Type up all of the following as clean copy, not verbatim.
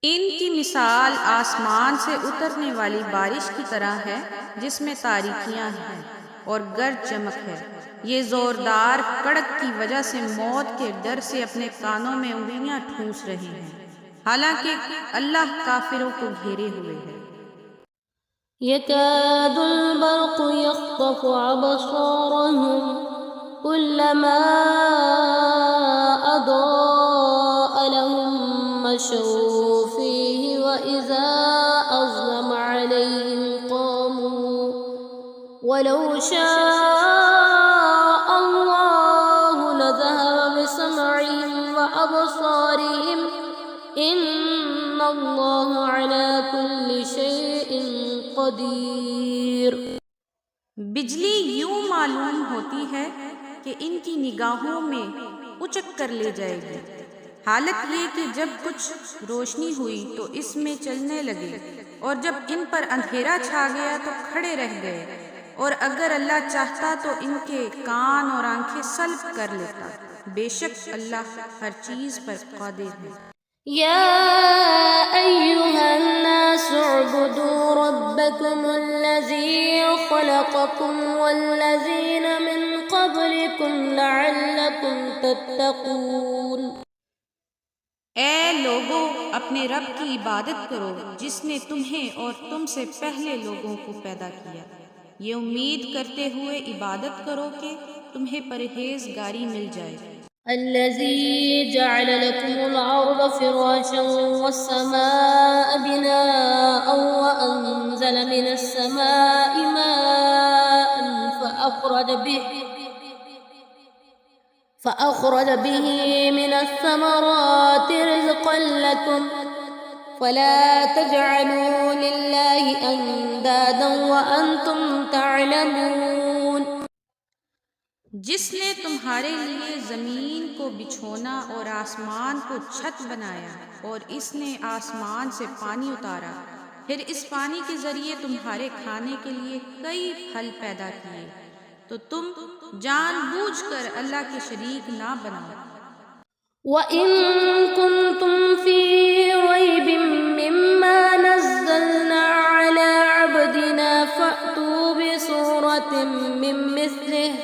ان کی مثال آسمان سے اترنے والی بارش کی طرح ہے جس میں تاریکیاں ہیں اور گرج چمک ہے۔ یہ زوردار کڑک کی وجہ سے موت کے ڈر سے اپنے کانوں میں انگلیاں ٹھونس رہے ہیں، حالانکہ اللہ کافروں کو گھیرے ہوئے ہے۔ يكاد البرق يخطف أبصارهم كلما أضاء لهم مشوا فيه وإذا أظلم عليهم قاموا ولو شاء الله لذهب بسمعهم وأبصارهم إن الله على كل شيء قدیر۔ بجلی یوں معلوم ہوتی ہے کہ ان کی نگاہوں میں اچک کر لے جائے گی، حالت یہ کہ جب کچھ روشنی ہوئی تو اس میں چلنے لگے، اور جب ان پر اندھیرا چھا گیا تو کھڑے رہ گئے، اور اگر اللہ چاہتا تو ان کے کان اور آنکھیں سلب کر لیتا، بے شک اللہ ہر چیز پر قادر ہے۔ يا أيها الناس اعبدوا ربكم الذي خلقكم والذين من قبلكم لعلكم تتقون۔ اے لوگو، اپنے رب کی عبادت کرو جس نے تمہیں اور تم سے پہلے لوگوں کو پیدا کیا، یہ امید کرتے ہوئے عبادت کرو کہ تمہیں پرہیزگاری مل جائے۔ الذي جعل لكم الأرض فراشا والسماء بناء وأنزل من السماء ماء فأخرج به من الثمرات رزقا لكم فلا تجعلوا لله أندادا وأنتم تعلمون۔ جس نے تمہارے لیے زمین کو بچھونا اور آسمان کو چھت بنایا، اور اس نے آسمان سے پانی اتارا، پھر اس پانی کے ذریعے تمہارے کھانے کے لیے کئی پھل پیدا کیے، تو تم جان بوجھ کر اللہ کے شریک نہ بناؤ۔ وَإِن كُنتُمْ فِي رَيْبٍ مِّمَّا نَزَّلْنَا عَلَىٰ عَبْدِنَا فَأْتُوا بِسُورَةٍ مِّن مِّثْلِهِ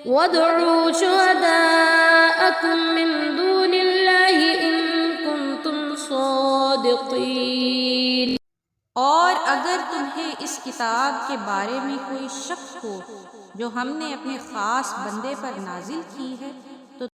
وَادْعُوا شُهَدَاءَكُم مِّن دُونِ اللَّهِ إِن كُنتُمْ صَادِقِينَ۔ اور اگر تمہیں اس کتاب کے بارے میں کوئی شک ہو جو ہم نے اپنے خاص بندے پر نازل کی ہے،